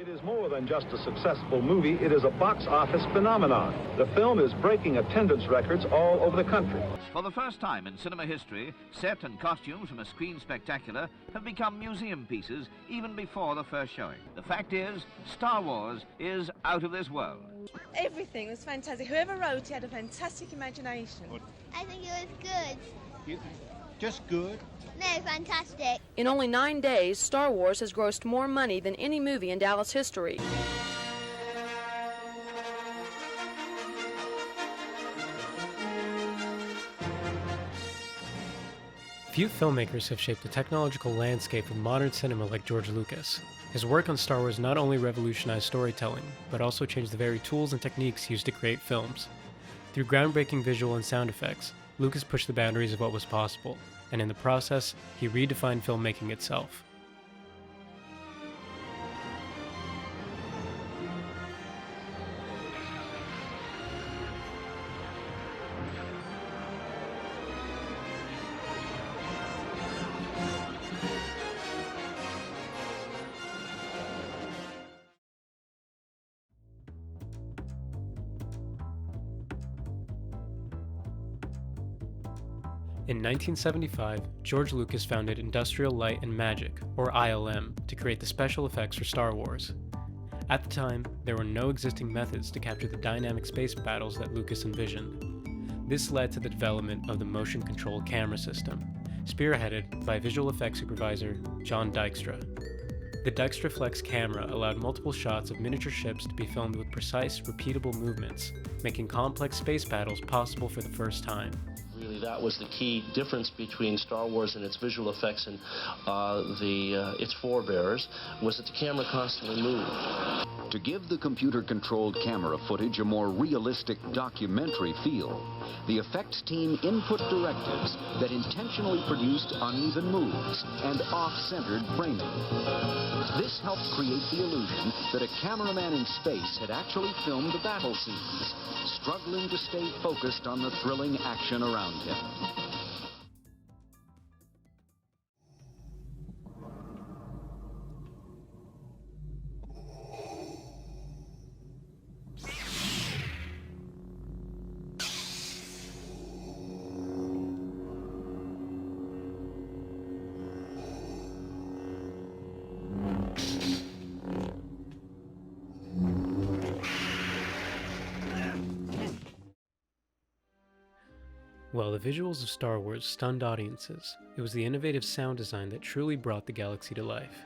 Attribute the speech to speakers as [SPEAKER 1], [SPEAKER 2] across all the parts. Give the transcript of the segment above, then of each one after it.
[SPEAKER 1] It is more than just a successful movie, it is a box office phenomenon. The film is breaking attendance records all over the country.
[SPEAKER 2] For the first time in cinema history, set and costumes from a screen spectacular have become museum pieces even before the first showing. The fact is, Star Wars is out of this world.
[SPEAKER 3] Everything was fantastic. Whoever wrote it had a fantastic imagination.
[SPEAKER 4] I think it was good.
[SPEAKER 5] You, just good?
[SPEAKER 4] No, fantastic.
[SPEAKER 6] In only 9 days, Star Wars has grossed more money than any movie in Dallas history.
[SPEAKER 7] Few filmmakers have shaped the technological landscape of modern cinema like George Lucas. His work on Star Wars not only revolutionized storytelling, but also changed the very tools and techniques used to create films. Through groundbreaking visual and sound effects, Lucas pushed the boundaries of what was possible, and in the process, he redefined filmmaking itself. In 1975, George Lucas founded Industrial Light and Magic, or ILM, to create the special effects for Star Wars. At the time, there were no existing methods to capture the dynamic space battles that Lucas envisioned. This led to the development of the motion control camera system, spearheaded by visual effects supervisor John Dykstra. The DykstraFlex camera allowed multiple shots of miniature ships to be filmed with precise, repeatable movements, making complex space battles possible for the first time.
[SPEAKER 8] Really, that was the key difference between Star Wars and its visual effects and its forebears, was that the camera constantly moved.
[SPEAKER 9] To give the computer-controlled camera footage a more realistic documentary feel, the effects team input directives that intentionally produced uneven moves and off-centered framing. This helped create the illusion that a cameraman in space had actually filmed the battle scenes, struggling to stay focused on the thrilling action around him.
[SPEAKER 7] While the visuals of Star Wars stunned audiences, it was the innovative sound design that truly brought the galaxy to life.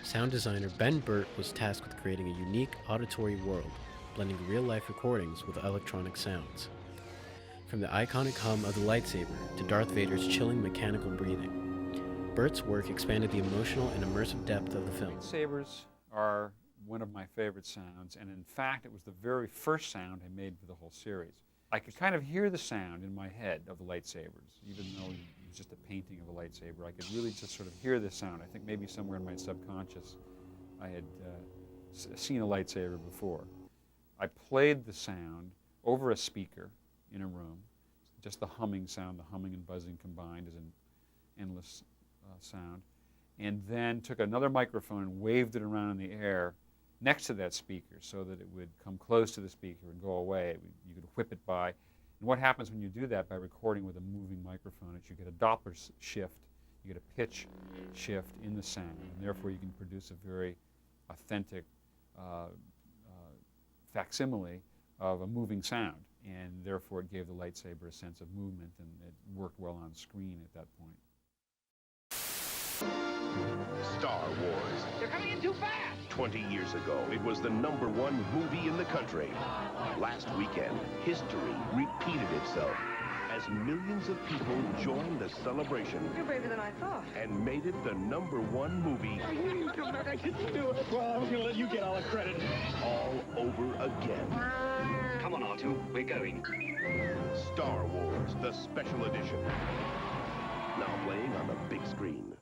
[SPEAKER 7] Sound designer Ben Burtt was tasked with creating a unique auditory world, blending real-life recordings with electronic sounds. From the iconic hum of the lightsaber to Darth Vader's chilling mechanical breathing, Burtt's work expanded the emotional and immersive depth of the film.
[SPEAKER 10] Lightsabers are one of my favorite sounds, and in fact, it was the very first sound I made for the whole series. I could kind of hear the sound in my head of the lightsabers, even though it was just a painting of a lightsaber. I could really just sort of hear the sound. I think maybe somewhere in my subconscious I had seen a lightsaber before. I played the sound over a speaker in a room, just the humming sound, the humming and buzzing combined is an endless sound, and then took another microphone and waved it around in the air next to that speaker so that it would come close to the speaker and go away. You could whip it by. And what happens when you do that by recording with a moving microphone is you get a Doppler shift, you get a pitch shift in the sound, and therefore you can produce a very authentic facsimile of a moving sound, and therefore it gave the lightsaber a sense of movement, and it worked well on screen at that point.
[SPEAKER 11] Star Wars.
[SPEAKER 12] They're coming in too fast!
[SPEAKER 11] 20 years ago, it was the #1 movie in the country. Last weekend, history repeated itself as millions of people joined the celebration.
[SPEAKER 3] You're braver than I thought.
[SPEAKER 11] And made it the #1 movie.
[SPEAKER 12] I knew you would come back. I didn't do it. Well, I was going to let you get all the credit.
[SPEAKER 11] All over again.
[SPEAKER 12] Come on, R2. We're going.
[SPEAKER 11] Star Wars, the special edition. Now playing on the big screen.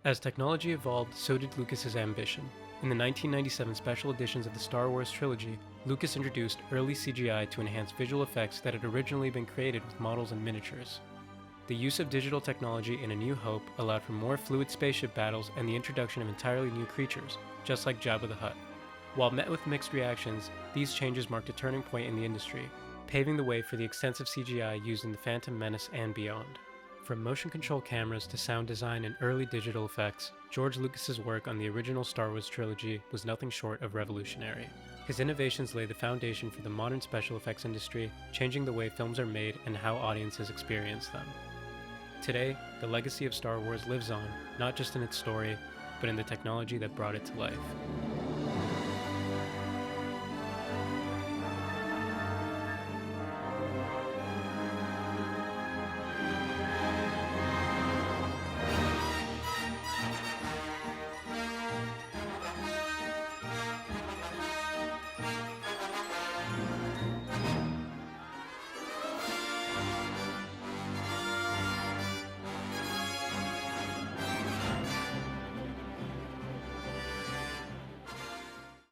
[SPEAKER 7] As technology evolved, so did Lucas's ambition. In the 1997 special editions of the Star Wars trilogy, Lucas introduced early CGI to enhance visual effects that had originally been created with models and miniatures. The use of digital technology in A New Hope allowed for more fluid spaceship battles and the introduction of entirely new creatures, just like Jabba the Hutt. While met with mixed reactions, these changes marked a turning point in the industry, paving the way for the extensive CGI used in The Phantom Menace and beyond. From motion control cameras to sound design and early digital effects, George Lucas's work on the original Star Wars trilogy was nothing short of revolutionary. His innovations laid the foundation for the modern special effects industry, changing the way films are made and how audiences experience them. Today, the legacy of Star Wars lives on, not just in its story, but in the technology that brought it to life.